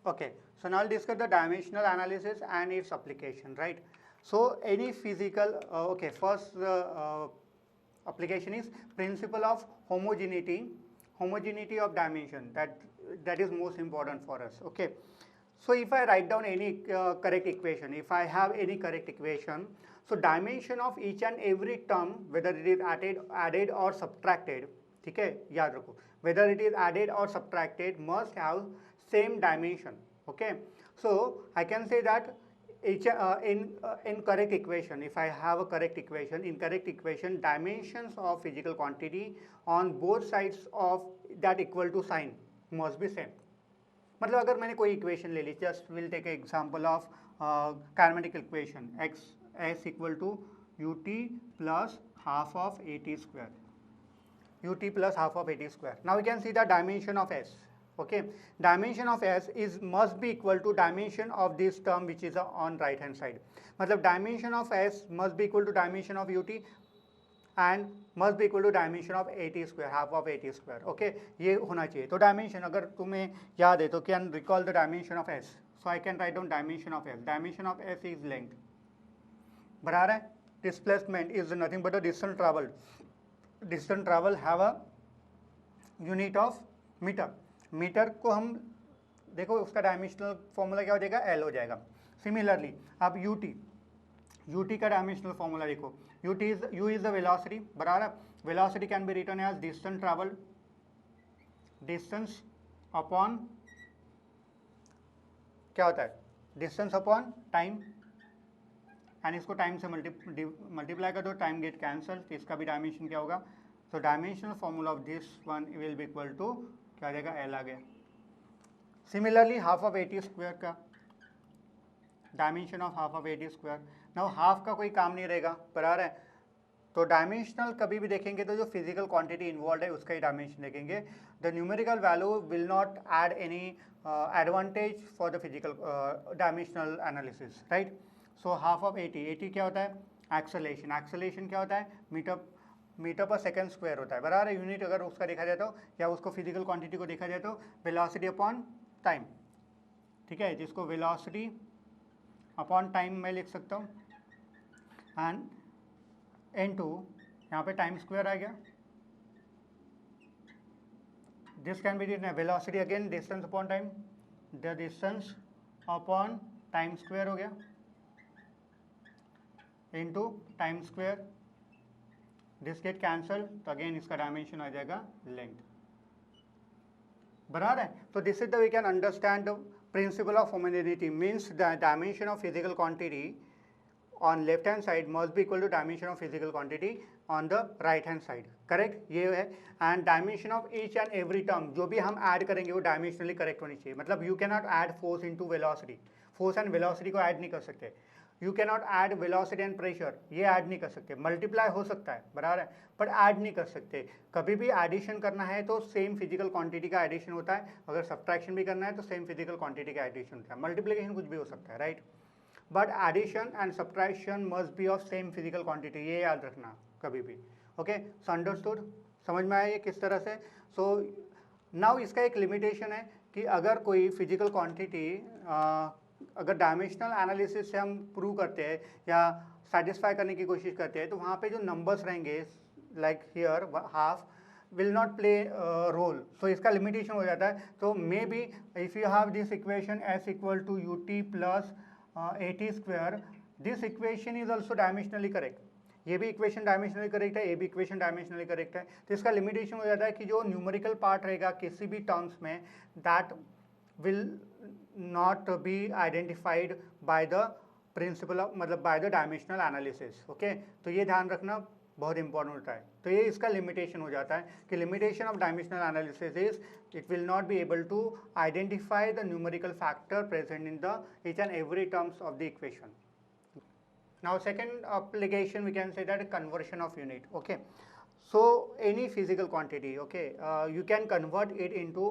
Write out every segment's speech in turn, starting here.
Okay, so now I'll discuss the dimensional analysis and its application, right? So any physical, okay, first application is principle of homogeneity, homogeneity of dimension. That is most important for us. Okay, so if I write down any correct equation, if I have any correct equation, so dimension of each and every term, whether it is added or subtracted, ठीक है, याद रखो, whether it is added or subtracted must have same dimension. Okay, so I can say that in correct equation, if I have a correct equation, in correct equation dimensions of physical quantity on both sides of that equal to sign must be same. मतलब अगर मैंने कोई equation ले ली, just will take example of kinematic equation x s equal to u t plus half of a t square, ut plus half of at square. Now we can see the dimension of s. Okay, dimension of s is must be equal to dimension of this term which is on right hand side. मतलब dimension of s must be equal to dimension of ut and must be equal to dimension of at square, half of at square. Okay, ये होना चाहिए. तो dimension अगर तुम्हें याद है तो can recall the dimension of s. So I can write down dimension of s. Dimension of s is length. बराबर है. Displacement is nothing but a distance traveled. Distance travel have a unit of meter. Meter को हम देखो उसका dimensional formula क्या हो जाएगा, L हो जाएगा. सिमिलरली अब यूटी का डायमेंशनल फॉर्मूला देखो, यू इज द वेलोसिटी, बराबर. Velocity can be written as distance travel, distance upon क्या होता है, डिस्टेंस अपॉन टाइम, एंड इसको टाइम से मल्टीप्लाई कर दो, टाइम गेट कैंसल, तो इसका भी डायमेंशन क्या होगा. So dimensional formula of this one will be equal to क्या आ जाएगा, एल आ गया. Similarly half of a t square का dimension of half of a t square. Now half का कोई काम नहीं रहेगा, बराबर है. तो डायमेंशनल कभी भी देखेंगे तो जो फिजिकल क्वांटिटी इन्वॉल्व है उसका ही डायमेंशन देखेंगे. The numerical value will not add any advantage for the physical dimensional analysis, right. So half of eighty क्या होता है, एक्सेलेरेशन. एक्सेलेरेशन क्या होता है, मीटर पर सेकंड स्क्वायर होता है, बराबर. यूनिट अगर उसका देखा जाए तो, या उसको फिजिकल क्वांटिटी को देखा जाए तो वेलोसिटी अपॉन टाइम, ठीक है, जिसको वेलोसिटी अपॉन टाइम मैं लिख सकता हूँ. एंड n2 यहाँ पे टाइम स्क्वायर आ गया. This can be written velocity again distance upon time, the distance upon time square हो गया into time square. This get cancel, तो अगेन इसका डायमेंशन आ जाएगा लेंथ, बराबर है. तो this is the we can understand the principle of homogeneity. Means the dimension of physical quantity on left hand side must be equal to dimension of physical quantity on the right hand side, correct, ये है. And dimension of each and every term जो भी हम add करेंगे वो dimensionally correct होनी चाहिए. मतलब you can not add force into velocity, force and velocity को ऐड नहीं कर सकते. You can not add velocity and pressure, ये ऐड नहीं कर सकते. मल्टीप्लाई हो सकता है, बराबर है, बट ऐड नहीं कर सकते. कभी भी एडिशन करना है तो सेम फिजिकल क्वांटिटी का एडिशन होता है, अगर सब्ट्रैक्शन भी करना है तो सेम फिजिकल क्वांटिटी का एडिशन होता है. मल्टीप्लिकेशन कुछ भी हो सकता है, right, but addition and subtraction must be of same physical quantity, ये याद रखना कभी भी. ओके, सो अंडरस्टूड, समझ में आया ये किस तरह से. सो नाउ इसका एक लिमिटेशन है कि अगर कोई फिजिकल क्वांटिटी अगर डायमेंशनल एनालिसिस से हम प्रूव करते हैं या सेटिस्फाई करने की कोशिश करते हैं तो वहाँ पे जो नंबर्स रहेंगे like here half will not play role. So इसका लिमिटेशन हो जाता है. तो maybe if you have this equation s equal to u t plus a t square, this equation is also dimensionally correct. ये भी equation dimensionally correct है, ये भी इक्वेशन डायमेंशनली करेक्ट है. तो इसका लिमिटेशन हो जाता है कि जो न्यूमेरिकल पार्ट रहेगा किसी भी टर्म्स में, that will not be identified by the principle of मतलब by the dimensional analysis. Okay, तो ये ध्यान रखना बहुत इंपॉर्टेंट होता है. तो ये इसका लिमिटेशन हो जाता है कि limitation of dimensional analysis is it will not be able to identify the numerical factor present in the each and every terms of the equation. Now second application we can say that conversion of unit. Okay, so any physical quantity, okay, you can convert it into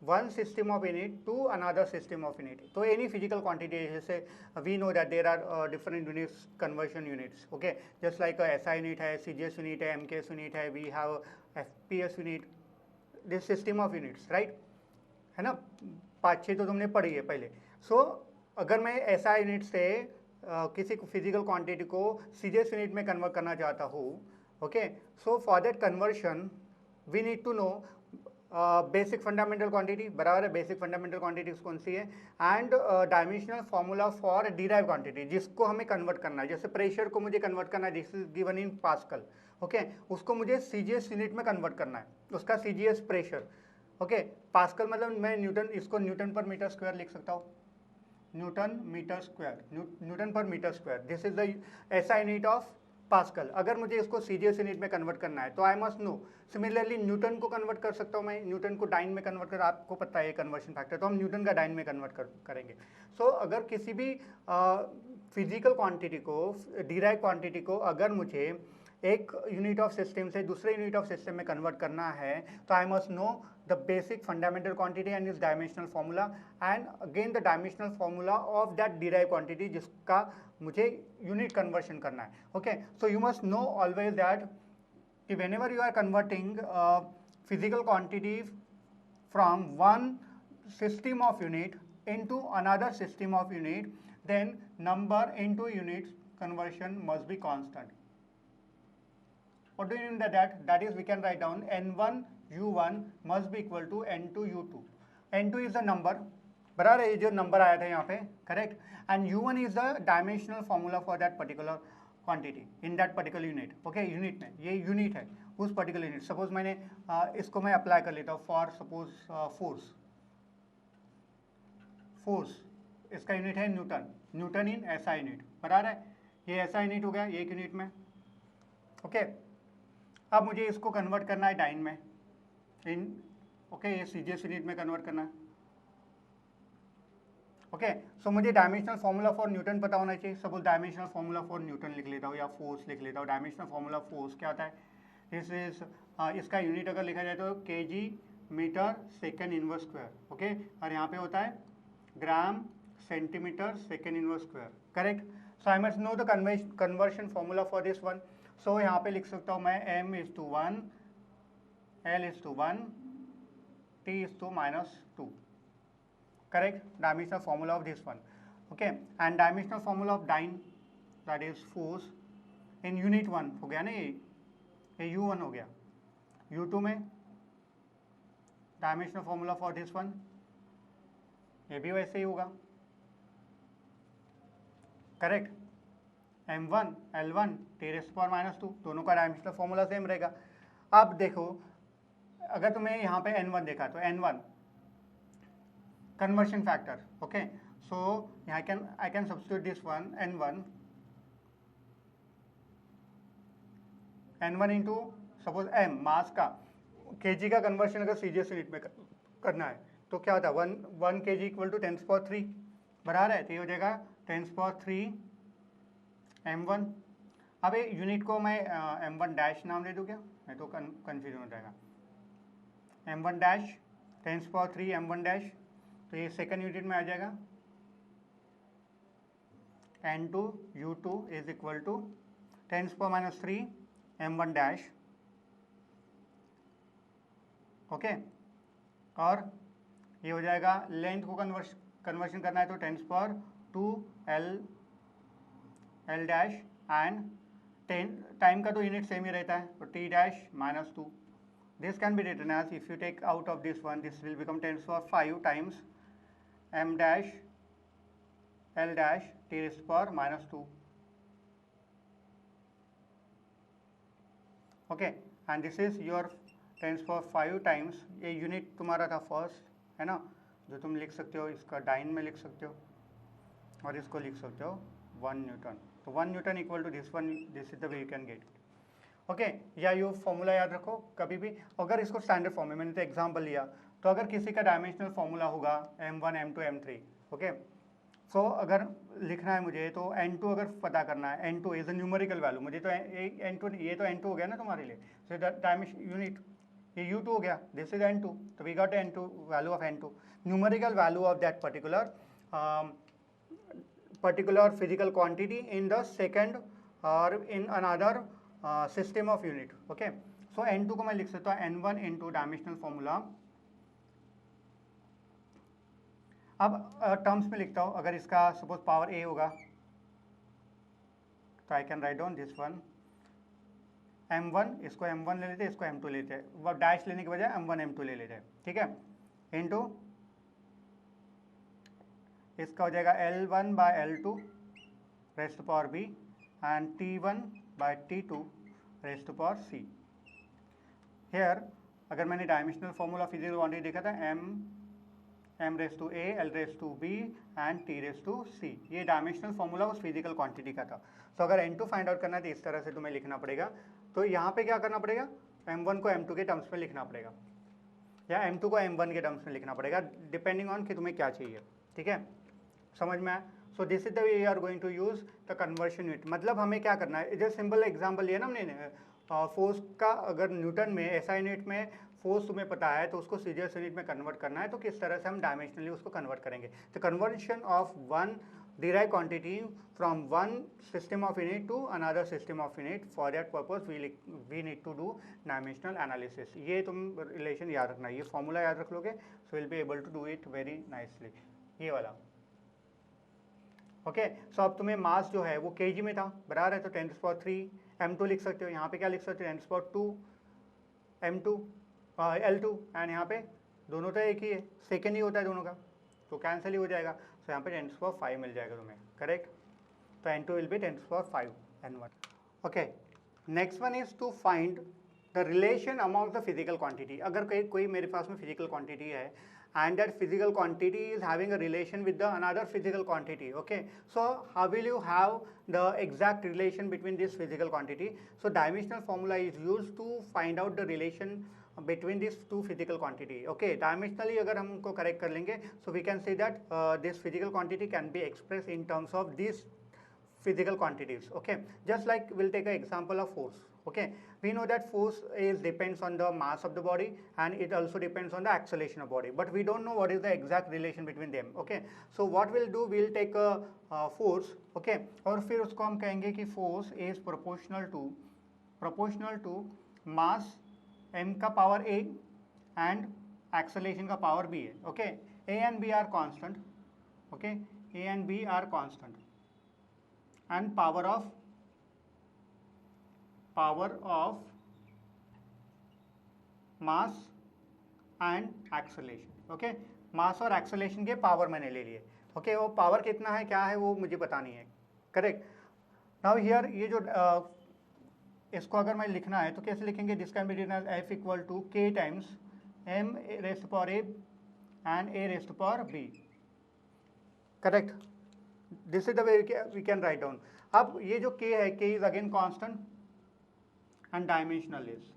one system of unit to another system of unit. So any physical quantity, जैसे we know that there are different units, conversion units. Okay, just like a SI unit है, CGS unit है, MKS unit है, we have FPS unit, this system of units, right, है ना. 5-6 तो तुमने पढ़ी है पहले। सो अगर मैं SI यूनिट से किसी फिजिकल क्वांटिटी को CGS यूनिट में कन्वर्ट करना चाहता हूँ, okay, so for that conversion we need to know basic fundamental quantity, बराबर है, बेसिक फंडामेंटल क्वांटिटीज कौन सी है, and dimensional formula for derive quantity जिसको हमें कन्वर्ट करना है। जैसे प्रेशर को मुझे कन्वर्ट करना है, this is given in pascal, okay, उसको मुझे CGS यूनिट में कन्वर्ट करना है, उसका CGS प्रेशर, ओके, पास्कल मतलब मैं न्यूटन, इसको न्यूटन पर मीटर स्क्वायर लिख सकता हूँ, newton meter square, newton per meter square, this is the SI unit of pascal. अगर मुझे इसको CGS यूनिट में कन्वर्ट करना है तो आई मस्ट नो। सिमिलरली न्यूटन को कन्वर्ट कर सकता हूँ मैं, न्यूटन को डाइन में कन्वर्ट कर, आपको पता है कन्वर्शन फैक्टर, तो हम न्यूटन का डाइन में कन्वर्ट करेंगे। सो अगर किसी भी फिजिकल क्वांटिटी को, डिराइव क्वांटिटी को अगर मुझे एक यूनिट ऑफ सिस्टम से दूसरे यूनिट ऑफ सिस्टम में कन्वर्ट करना है तो आई must know the basic fundamental quantity and is dimensional formula, and again the dimensional formula of that derive quantity जिसका मुझे यूनिट कन्वर्शन करना है, okay. So you must know always that कि whenever you are converting physical quantity from one system of unit into another system of unit, then number into units conversion must be constant. What do you mean by that? That is, we can write down N1 U1 must be equal to N2 U2. N2 is the number, बराबर है, ये जो number आया था यहाँ पे, correct, and U1 is the dimensional formula for that particular quantity in that particular unit, okay, unit में ये यूनिट है उस पर्टिकुलर यूनिट। सपोज मैंने इसको मैं अप्लाई कर लेता हूँ फॉर सपोज फोर्स, फोर्स इसका यूनिट है न्यूटन, न्यूटन इन SI यूनिट, बराबर है, ये SI यूनिट हो गया एक यूनिट में, ओके। अब मुझे इसको कन्वर्ट करना है डाइन में, इन, ओके, ये CGS यूनिट में कन्वर्ट करना है, ओके। सो मुझे डायमेंशनल फॉर्मूला फॉर न्यूटन पता होना चाहिए। Suppose dimensional formula for Newton लिख लेता हूँ या फोर्स लिख लेता हूँ। डायमेंशनल फॉर्मूला फोर्स क्या होता है, दिस इज, इसका यूनिट अगर लिखा जाए तो kg metre second inverse square, okay, और यहाँ पे होता है gram centimetre second inverse square, correct. So I must know the conversion formula for this one. सो यहाँ पे लिख सकता हूँ मैं m/1, L/1, T/-2, correct, dimensional formula of this one, okay, and dimensional formula of dyne, that is force in unit 1 हो गया ना, ये U1 हो गया, U2 में dimensional formula for this one, ये भी वैसे ही होगा, करेक्ट, M1 L1 T⁻², दोनों का डायमेंशनल फॉर्मूला सेम रहेगा। अब देखो अगर तुम्हें यहाँ पे N1 देखा तो N1 conversion factor, okay, so I can substitute this one N1 into suppose m मास का, kg का कन्वर्शन अगर CGS यूनिट में करना है तो क्या होता है, 1 kg इक्वल टू 10⁻3, बराबर है, तो ये हो जाएगा 10⁻3 m1। अब ये यूनिट को मैं m1 डैश नाम दे दूँ क्या, नहीं तो कन्फ्यूजन हो जाएगा, m1 डैश 10⁻3 m1 डैश, तो ये सेकंड यूनिट में आ जाएगा N2 U2 is equal to 10⁻³ m1 dash, okay, और ये हो जाएगा लेंथ को कन्वर्शन करना है तो 10⁻² L डैश, एंड 10 टाइम का तो यूनिट सेम ही रहता है तो T⁻²। This can be written as, if you take out of this one, this will become 10⁻5 times m dash L dash T⁻², okay, and this is your 10⁻5 times, ये unit तुम्हारा था first, है ना, जो तुम लिख सकते हो, इसका डाइन में लिख सकते हो और इसको लिख सकते हो 1 न्यूटन, तो 1 newton equal to this one, this is the way you can get, okay. या ये फॉर्मूला याद रखो कभी भी, अगर इसको स्टैंडर्ड फॉर्म में, मैंने तो एग्जाम्पल लिया, तो अगर किसी का डायमेंशनल फॉर्मूला होगा m1 m2 m3, ओके, सो अगर लिखना है मुझे तो n2 अगर पता करना है, n2 is a numerical value, मुझे तो n2, ये तो n2 हो गया ना तुम्हारे लिए, सो डायमेंशन यूनिट ये U2 हो गया, दिस इज n2, तो we got n2 value of n2, numerical value of that particular physical quantity in the second और in another system of unit, okay. So n2 को मैं लिख सकता हूँ N1 इंटू डायमेंशनल फॉर्मूला अब terms में लिखता हूँ, अगर इसका सपोज पावर a होगा तो I can write down this one m1, इसको m1 ले लेते हैं, इसको m2 लेते हैं, वो डैश लेने के बजाय m1 m2 ले लेते हैं, ठीक है, इनटू इसका हो जाएगा L1 by L2 raised power b and T1 by T2 raised power c। Here अगर मैंने डायमेंशनल फॉर्मूला फिजिकल क्वांटिटी देखा था m raise to a, l raise to b and t raise to c, ये dimensional formula उस physical quantity का था। तो अगर n2 फाइंड आउट करना है तो इस तरह से तुम्हें लिखना पड़ेगा। तो यहाँ पे क्या करना पड़ेगा, m1 को m2 के टर्म्स में लिखना पड़ेगा या m2 को m1 के टर्म्स में लिखना पड़ेगा, डिपेंडिंग ऑन कि तुम्हें क्या चाहिए, ठीक है, समझ में आया। So this is the way you are going to use the conversion unit. मतलब हमें क्या करना है, जो सिंपल एग्जाम्पल लिया ना हमने फोर्स का, अगर न्यूटन में एसआई यूनिट में फोर्स तुम्हें पता है तो उसको सीरियस यूनिट में कन्वर्ट करना है, तो किस तरह से हम डायमेंशनली उसको कन्वर्ट करेंगे। The conversion of one derived quantity from one system of unit to another system of unit, for that purpose we need to do dimensional analysis। ये तुम रिलेशन याद रखना, ये फॉर्मूला याद रख लोगे so will be able to do it very nicely, ये वाला, ओके। सो अब तुम्हें मास जो है वो केजी में था, बराबर है, तो 10⁻³ m2 लिख सकते हो, यहाँ पे क्या लिख सकते हो 10⁻² m2 L2, एंड यहाँ पे दोनों तो एक ही है, सेकेंड ही होता है दोनों का, तो कैंसिल ही हो जाएगा। तो यहाँ पे 10⁻⁵ मिल जाएगा तुम्हें, करेक्ट। तो n2 will be 10⁻⁵ n1, okay. Next one is to find the relation among the physical quantity. अगर कोई मेरे पास में फिजिकल क्वांटिटी है and that physical quantity is having a relation with the another physical quantity, okay, so how will you have the exact relation between this physical quantity? So dimensional formula is used to find out the relation between these two physical quantity, okay। dimensionally अगर हम उनको correct कर लेंगे, so we can say that this physical quantity can be expressed in terms of these physical quantities, okay। just like we'll take an example of force, okay। we know that force is depends on the mass of the body and it also depends on the acceleration of body, but we don't know what is the exact relation between them, okay। so what we'll do, we'll take a force, okay, और फिर उसको हम कहेंगे कि force is proportional to mass m का power a and acceleration का power b है, okay। a and b are constant, okay, a and b are constant and power of mass and acceleration, okay. Mass और acceleration के power मैंने ले लिए, okay. वो power कितना है, क्या है, वो मुझे बतानी है, करेक्ट। नाउ हियर ये जो इसको अगर मैं लिखना है तो कैसे लिखेंगे, this can be written as F equal to k times m raised to power a and a raised to power b, correct. This is the way we can write down. अब ये जो k है, k is again constant and dimensionless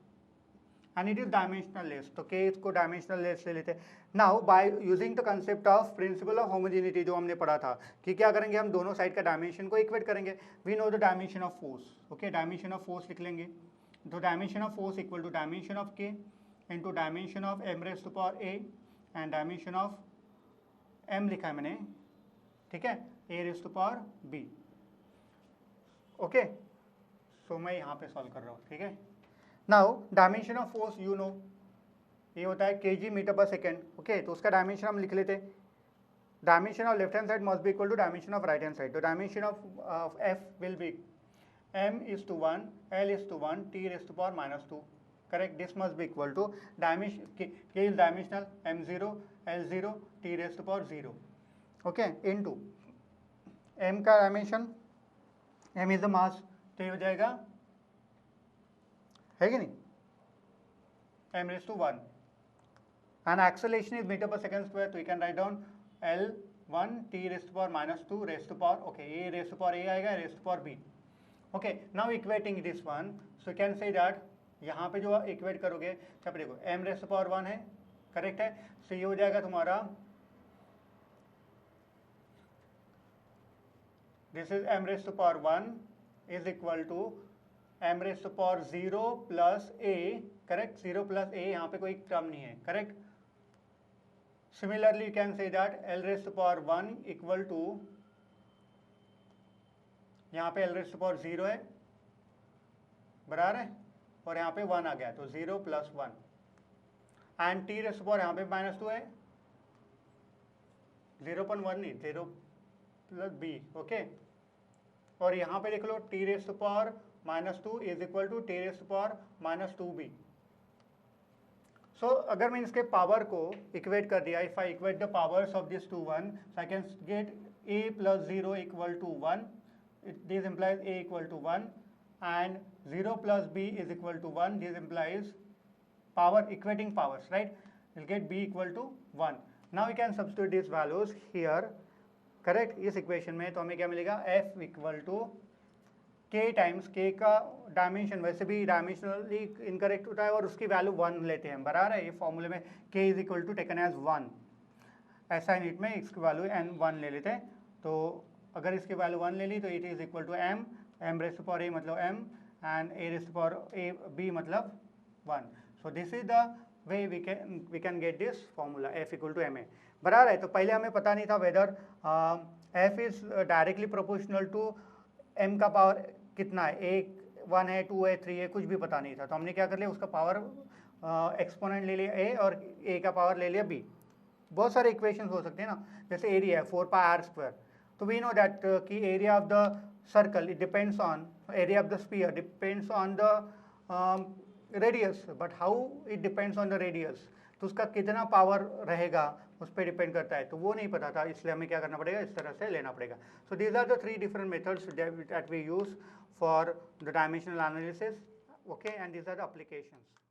and it is dimensionless, तो k इसको dimensionless ले लेते हैं। now by using the concept of principle of homogeneity जो हमने पढ़ा था कि क्या करेंगे, हम दोनों साइड का डायमेंशन को इक्वेट करेंगे। we know the dimension of force, okay, dimension of force लिख लेंगे, तो dimension of force equal to dimension of k into dimension of m raised to power a and dimension of m लिखा है मैंने, ठीक है, a raised to power b, okay. So मैं यहाँ पे सॉल्व कर रहा हूँ, ठीक है। Now dimension of force you know, ये होता है kg metre per second, okay. तो उसका डायमेंशन हम लिख लेते हैं, dimension of left hand side must be equal to dimension of right hand side. तो dimension of f will be m:1, l:1, t⁻⁻², correct. This must be equal to dimension k is dimensional m0 l0 t⁻0, ओके, into m का dimension, m is the mass, तो ये हो जाएगा, है कि नहीं, m⁻⁴ and acceleration is meter per second square, तो you can write down L1 t⁻⁻², raised to power, okay, a raised to power a आएगा, raised to power b, okay. Now equating this one, so can say that यहाँ पे जो equate करोगे, क्या देखो m raised to power 1 है, correct है, सो ये हो जाएगा तुम्हारा, this is m raised to power 1 is equal to m raised to power 0 plus a, करेक्ट, 0 plus a, यहाँ पे कोई टर्म नहीं है, correct. Similarly you can say that l raised to power 1 equal to, यहाँ पे l raised to power 0 है, बराबर है, और यहाँ पे 1 आ गया, तो 0 plus 1 and t raised to power यहाँ पे -2 है, 0.1 नहीं, 0 प्लस बी, ओके। और यहाँ पे देख लो T raise to power -2 is equal to T raise to power -2b। So अगर मैं इसके पावर को इक्वेट कर दिया, if I equate the powers of this to one, so I can get a plus 0 equal to 1. This implies a equal to 1, and 0 plus b is equal to 1. This implies power, equating powers, right? We'll get b equal to 1. Now we can substitute these values here, correct? इस equation में तो हमें क्या मिलेगा, f equal to k times k का dimension, वैसे भी dimensionally incorrect होता है और उसकी वैल्यू 1 लेते हैं, बराबर है। ये फॉर्मूले में k is equal to taken as 1, ऐसा नीट में इसकी वैल्यू n1 ले लेते हैं। तो अगर इसकी वैल्यू 1 ले ली तो it is equal to m raise to power a मतलब m, and a raise to power a b मतलब 1। So this is the way we can get this formula f equal to ma, बराबर है। तो पहले हमें पता नहीं था whether f is directly proportional to m का पावर कितना है, 1 है, 2 है, 3 है, कुछ भी पता नहीं था। तो हमने क्या कर लिया, उसका पावर एक्सपोनेंट ले लिया a और a का पावर ले लिया b। बहुत सारे इक्वेशंस हो सकते हैं ना, जैसे एरिया है 4πr², तो वी नो दैट कि area of the circle it depends on area of the sphere depends on the radius, but how it depends on the radius, तो उसका कितना पावर रहेगा उस पर डिपेंड करता है, तो वो नहीं पता था, इसलिए हमें क्या करना पड़ेगा, इस तरह से लेना पड़ेगा। So these are the 3 different methods that we use for the dimensional analysis, okay, and these are the applications.